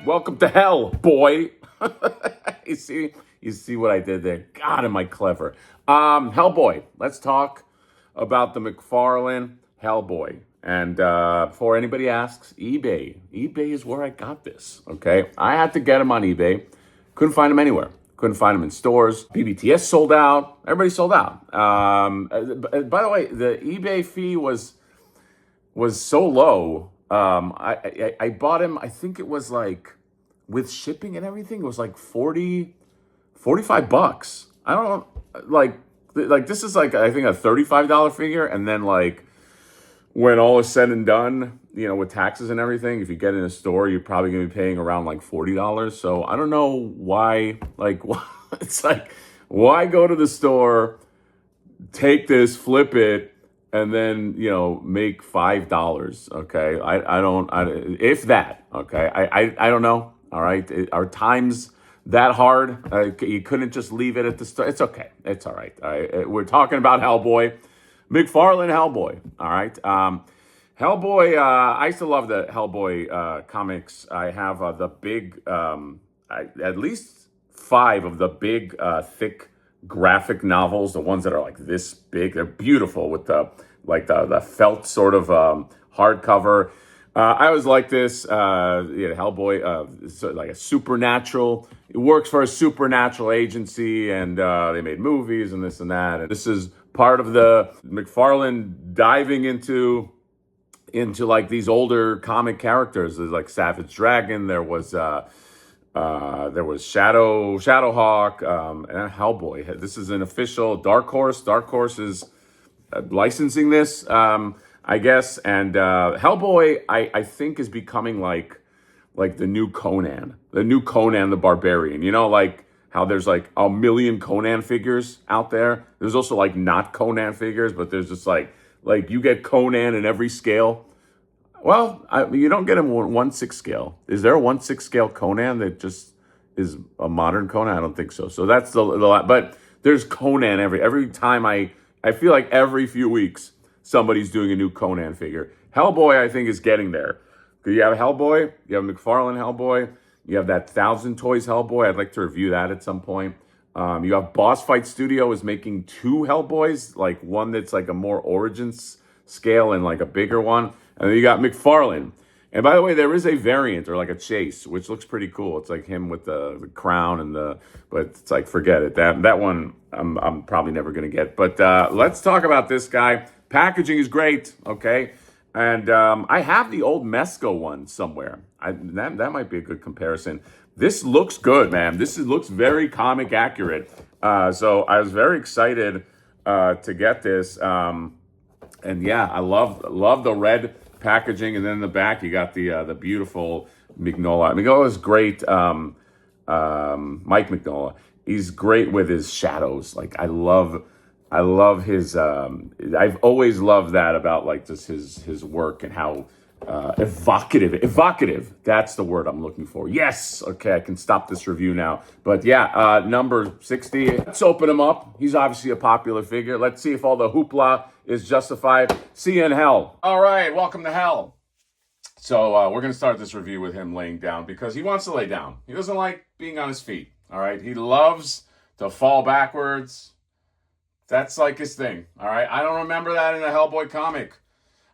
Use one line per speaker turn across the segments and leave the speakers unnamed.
Welcome to hell, boy. you see, you see what I did there. God, am I clever? Hellboy. Let's talk about the McFarlane Hellboy. And before anybody asks, eBay. eBay is where I got this. Okay, I had to get them on eBay. Couldn't find them anywhere. Couldn't find them in stores. BBTS sold out. Everybody sold out. By the way, the eBay fee was so low. I bought him. I think it was like with shipping and everything. It was like 45 bucks. I don't know. Like this is like I think a $35 figure, and then like when all is said and done, you know, with taxes and everything, if you get in a store, you're probably gonna be paying around like $40. So I don't know why. Like it's like why go to the store, take this, flip it, and then make $5. Okay, I don't if that. Okay, I don't know. All right, are times that hard? You couldn't just leave it at the store. It's okay. It's all right. We're talking about Hellboy, McFarlane Hellboy. All right. Hellboy. I used to love the Hellboy comics. I have the big, at least 5 of the big, thick graphic novels, the ones that are like this big. They're beautiful with the felt sort of hardcover. I always like this. Hellboy, it's like a supernatural. It works for a supernatural agency, and they made movies and this and that. And this is part of the McFarlane diving into like these older comic characters. There's like Savage Dragon. There was Shadowhawk, and Hellboy. This is an official Dark Horse. Dark Horse is licensing this, I guess. And Hellboy, I think, is becoming like the new Conan, the Barbarian. You know, like how there's like a million Conan figures out there. There's also like not Conan figures, but there's just like you get Conan in every scale. Well, you don't get him 1/6 scale. Is there a 1/6 scale Conan that just is a modern Conan? I don't think so. So that's the but there's Conan every time. I feel like every few weeks somebody's doing a new Conan figure. Hellboy, I think, is getting there. You have Hellboy, you have McFarlane Hellboy, you have that 1,000 Toys Hellboy. I'd like to review that at some point. You have Boss Fight Studio is making 2 Hellboys, like one that's like a more Origins scale and like a bigger one. And then you got McFarlane. And by the way, there is a variant or like a chase, which looks pretty cool. It's like him with the crown and but it's like, forget it. That one I'm probably never going to get. But let's talk about this guy. Packaging is great, okay? And I have the old Mesco one somewhere. That might be a good comparison. This looks good, man. Looks very comic accurate. So I was very excited to get this. And yeah, I love the red packaging, and then in the back you got the beautiful Mignola. Mignola is great. Mike Mignola, he's great with his shadows. Like I love his. I've always loved that about like just his work and how evocative. That's the word I'm looking for. Yes. Okay, I can stop this review now. But yeah, number 60. Let's open him up. He's obviously a popular figure. Let's see if all the hoopla is justified. See you in hell. All right, welcome to hell. So we're gonna start this review with him laying down because he wants to lay down. He doesn't like being on his feet. All right, he loves to fall backwards. That's like his thing. All right, I don't remember that in a Hellboy comic.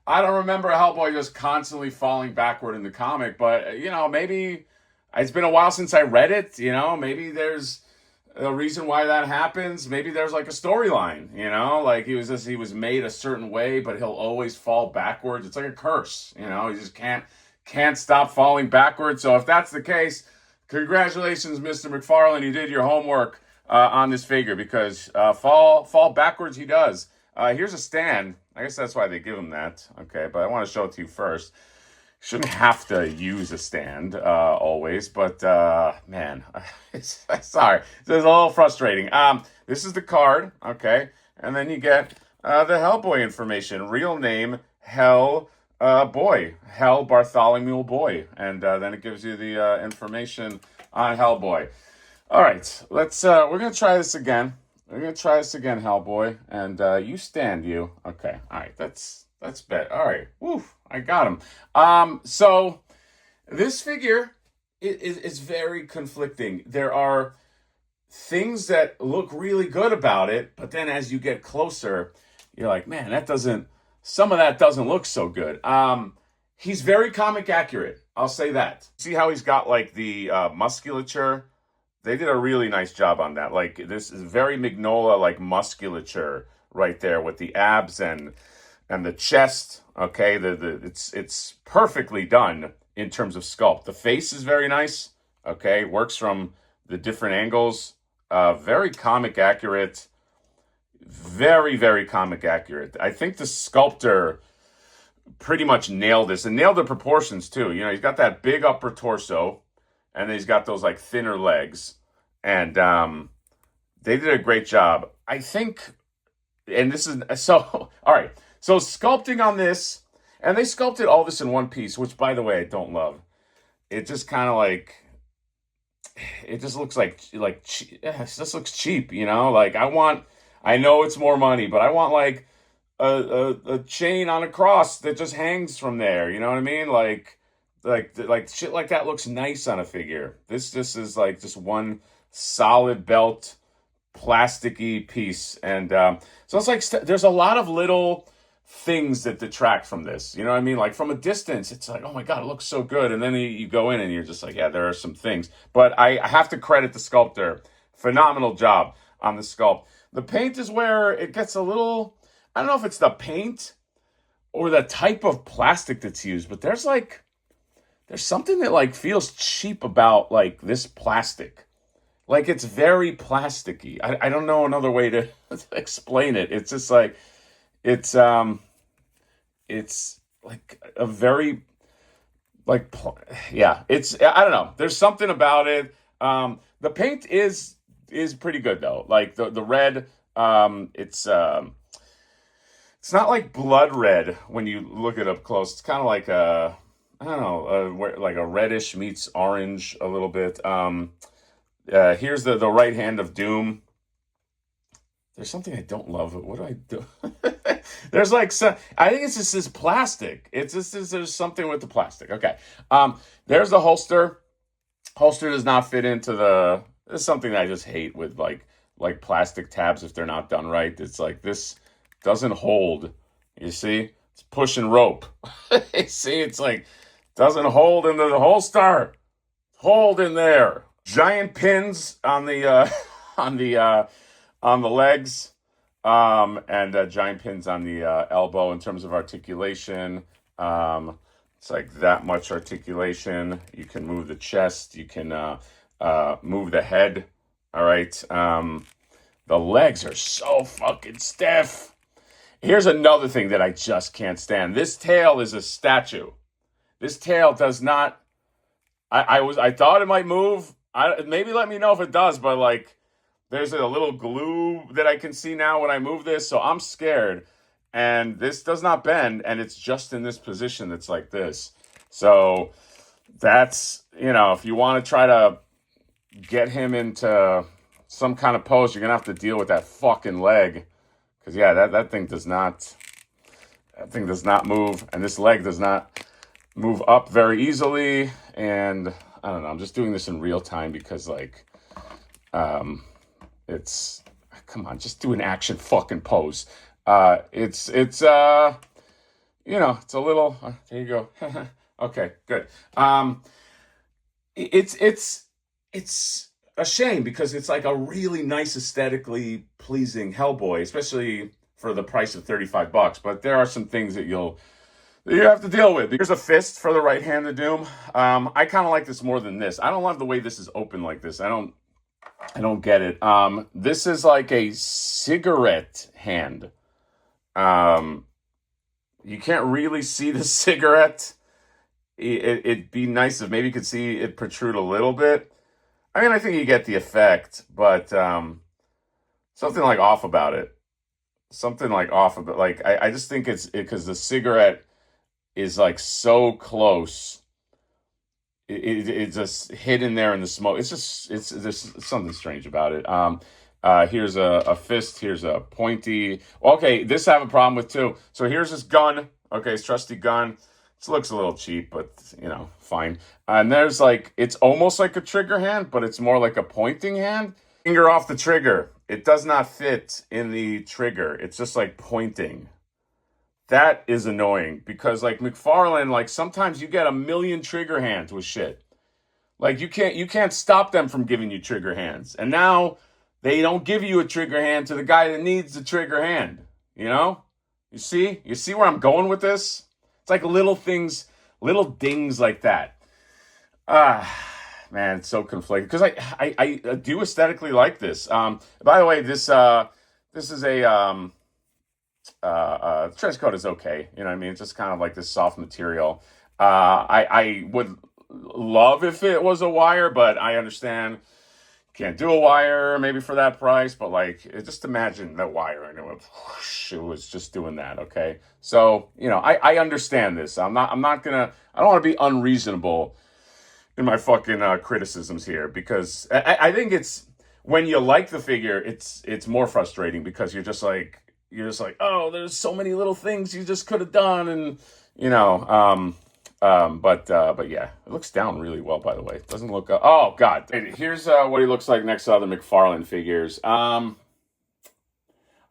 I don't remember Hellboy just constantly falling backward in the comic, but maybe it's been a while since I read it. Maybe there's a reason why that happens. Maybe there's like a storyline, like he was made a certain way, but he'll always fall backwards. It's like a curse, he just can't stop falling backwards. So if that's the case, congratulations, Mr. McFarlane, you did your homework on this figure because fall backwards he does. Here's a stand. I guess that's why they give him that. Okay, but I want to show it to you first. Shouldn't have to use a stand always, but man, sorry, it's a little frustrating. This is the card, okay, and then you get the Hellboy information. Real name Hell Hell Bartholomew Boy, and then it gives you the information on Hellboy. All right, let's. We're gonna try this again. Hellboy, and you stand, you. Okay, all right, that's bet. All right, woo, I got him. So this figure it's very conflicting. There are things that look really good about it, but then as you get closer, you're like, man, some of that doesn't look so good. He's very comic accurate. I'll say that. See how he's got like the musculature? They did a really nice job on that. Like this is very Mignola like musculature right there with the abs and the chest. Okay, it's perfectly done in terms of sculpt. The face is very nice. Okay, works from the different angles. Very comic accurate. Very, very comic accurate. I think the sculptor pretty much nailed this and nailed the proportions too. You know, he's got that big upper torso and then he's got those like thinner legs. And they did a great job. I think, and this is so, all right. So sculpting on this, and they sculpted all this in one piece, which by the way, I don't love. It just kind of like, it just looks it just looks cheap, you know? Like I know it's more money, but I want like a chain on a cross that just hangs from there. You know what I mean? Like shit like that looks nice on a figure. This is like just one solid belt, plasticky piece, and so it's like there's a lot of little things that detract from this. You know what I mean? Like from a distance, it's like, oh my god, it looks so good, and then you go in and you're just like, yeah, there are some things. But I have to credit the sculptor, phenomenal job on the sculpt. The paint is where it gets a little. I don't know if it's the paint or the type of plastic that's used, but there's something that like feels cheap about like this plastic. Like it's very plasticky. I don't know another way to explain it. It's just like it's like a very like yeah, it's I don't know. There's something about it. The paint is pretty good though. Like the red it's not like blood red when you look it up close. It's kind of like I don't know, like a reddish meets orange a little bit. Here's the right hand of Doom. There's something I don't love. What do I do? There's like some. I think it's just this plastic. It's just there's something with the plastic. Okay. There's the holster. Holster does not fit into the. There's something that I just hate with like plastic tabs if they're not done right. It's like this doesn't hold. You see, it's pushing rope. You see, it's like doesn't hold into the holster. Hold in there. Giant pins on the on the legs, and giant pins on the elbow in terms of articulation. It's like that much articulation. You can move the chest. You can move the head. All right. The legs are so fucking stiff. Here's another thing that I just can't stand. This tail is a statue. This tail does not. I thought it might move. Maybe let me know if it does, but like there's a little glue that I can see now when I move this, so I'm scared. And this does not bend, and it's just in this position that's like this. So that's, if you want to try to get him into some kind of pose, you're going to have to deal with that fucking leg. Because, yeah, that thing does not move, and this leg does not move up very easily. And I don't know, I'm just doing this in real time because, like, it's, come on, just do an action fucking pose. It's a little, there you go. Okay, good. It's a shame because it's like a really nice aesthetically pleasing Hellboy, especially for the price of $35. But there are some things that you have to deal with. Here's a fist for the right hand of Doom. I kind of like this more than this. I don't love the way this is open like this. I don't get it. This is like a cigarette hand. You can't really see the cigarette. It'd be nice if maybe you could see it protrude a little bit. I mean, I think you get the effect, but something like off about it. Something like off of it. Like I just think it's because the cigarette is like so close. It's just hidden there in the smoke. There's something strange about it. Here's a fist. Here's a pointy. Okay, this I have a problem with too. So here's this gun. Okay, it's trusty gun. This looks a little cheap, but fine. And there's like, it's almost like a trigger hand, but it's more like a pointing hand. Finger off the trigger. It does not fit in the trigger. It's just like pointing. That is annoying because like McFarlane, like sometimes you get a million trigger hands with shit. Like you can't stop them from giving you trigger hands. And now they don't give you a trigger hand to the guy that needs the trigger hand. You know? You see where I'm going with this? It's like little things, little dings like that. Man, it's so conflicted because I do aesthetically like this. By the way, this is a trench coat is okay. You know what I mean? It's just kind of like this soft material. I would love if it was a wire, but I understand can't do a wire maybe for that price. But like, just imagine the wire and it was just doing that. Okay, so I understand this. I don't want to be unreasonable in my fucking criticisms here because I think it's when you like the figure, it's more frustrating because you're just like, oh, there's so many little things you just could have done, and but yeah, it looks down really well. By the way, it doesn't look. Oh God, here's what he looks like next to other McFarlane figures.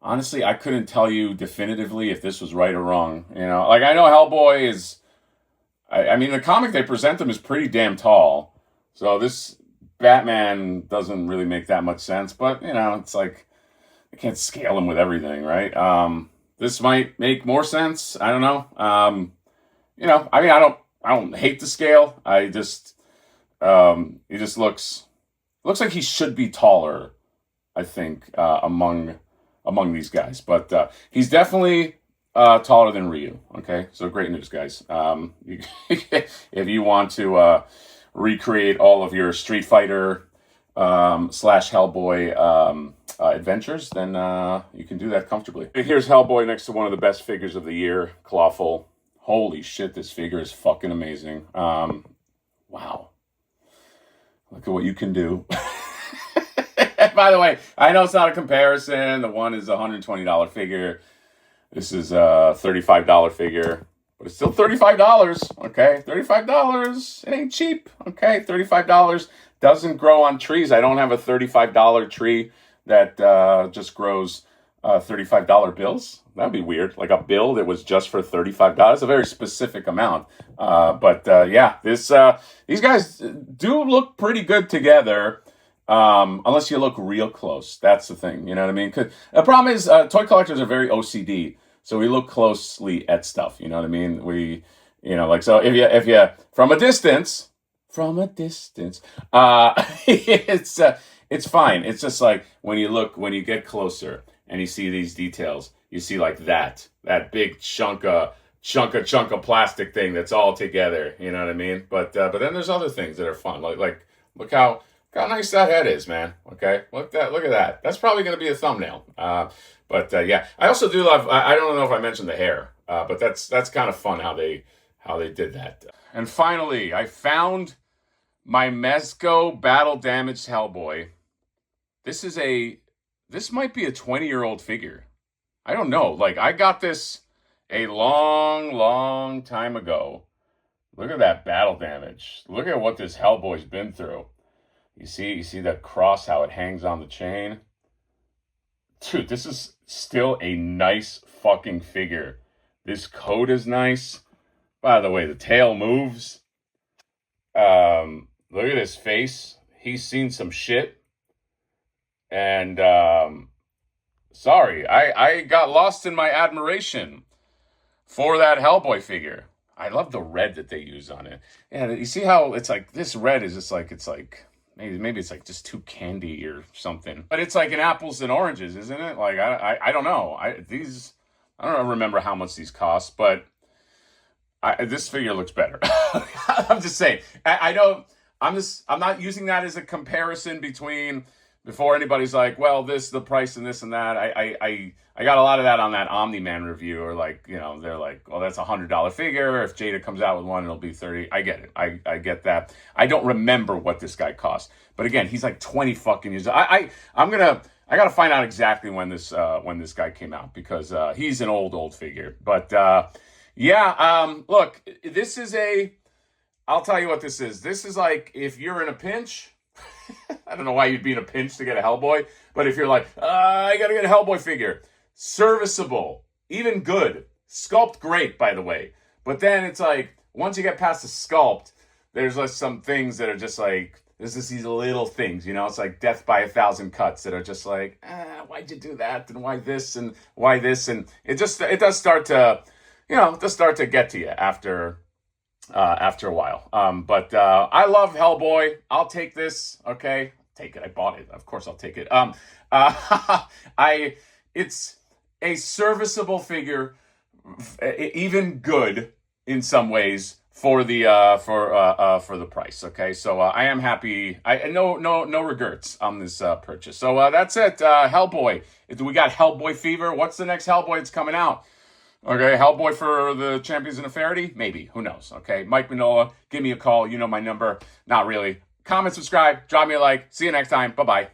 Honestly, I couldn't tell you definitively if this was right or wrong. Like I know Hellboy is. I mean, the comic they present him is pretty damn tall, so this Batman doesn't really make that much sense. But it's like I can't scale him with everything, right? This might make more sense. I don't know. I mean, I don't hate the scale. I just, he just looks like he should be taller. I think among these guys, but he's definitely taller than Ryu. Okay, so great news, guys. If you want to recreate all of your Street Fighter / Hellboy adventures, then you can do that comfortably. Here's Hellboy next to one of the best figures of the year, Clawful. Holy shit, this figure is fucking amazing. Wow. Look at what you can do. By the way, I know it's not a comparison. The one is a $120 figure. This is a $35 figure. But it's still $35, okay? $35. It ain't cheap, okay? $35 doesn't grow on trees. I don't have a $35 tree that just grows $35 bills. That'd be weird. Like a bill that was just for $35. A very specific amount. But yeah, these guys do look pretty good together. Unless you look real close. That's the thing. You know what I mean? 'Cause the problem is toy collectors are very OCD. So we look closely at stuff. You know what I mean? Like, so if you from a distance, it's fine. It's just like when you get closer and you see these details, you see like that big chunk of plastic thing that's all together. You know what I mean? But then there's other things that are fun. Like look how nice that head is, man. Okay, look at that. That's probably going to be a thumbnail. But yeah, I also do love. I don't know if I mentioned the hair, but that's kind of fun how they did that. And finally, I found my Mezco battle damaged Hellboy. This might be a 20-year-old figure. I don't know. Like I got this a long time ago. Look at that battle damage. Look at what this Hellboy's been through. You see that cross, how it hangs on the chain? Dude, this is still a nice fucking figure. This coat is nice. By the way, the tail moves. Look at his face. He's seen some shit. And, sorry, I got lost in my admiration for that Hellboy figure. I love the red that they use on it. Yeah, you see how it's like, this red is just like, it's like, maybe it's like just too candy or something. But it's like an apples and oranges, isn't it? Like I don't know. I don't remember how much these cost, but this figure looks better. I'm just saying. I'm not using that as a comparison between before anybody's like, well, the price and this and that. I got a lot of that on that Omni-Man review, or like, they're like, well, that's $100 figure. If Jada comes out with one, it'll be 30. I get it. I get that. I don't remember what this guy cost, but again, he's like 20 fucking years. I gotta find out exactly when this guy came out, because he's an old figure. But Yeah. Look, this is a. I'll tell you what this is. This is like if you're in a pinch. I don't know why you'd be in a pinch to get a Hellboy, but if you're like, I gotta get a Hellboy figure, serviceable, even good, sculpt great, by the way. But then it's like once you get past the sculpt, there's like some things that are just like there's just these little things, you know. It's like death by a thousand cuts that are just like, why'd you do that, and why this, and why this, and it does start to, it does start to get to you after a while. But I love Hellboy. I'll take this. Okay, take it. I bought it. Of course, I'll take it. I it's a serviceable figure, even good in some ways for the for the price. Okay, so I am happy. I no regrets on this purchase. So that's it. Hellboy. We got Hellboy fever. What's the next Hellboy that's coming out? Okay, Hellboy for the Champions in Affinity? Maybe. Who knows? Okay, Mike Manola, give me a call. You know my number. Not really. Comment, subscribe, drop me a like. See you next time. Bye-bye.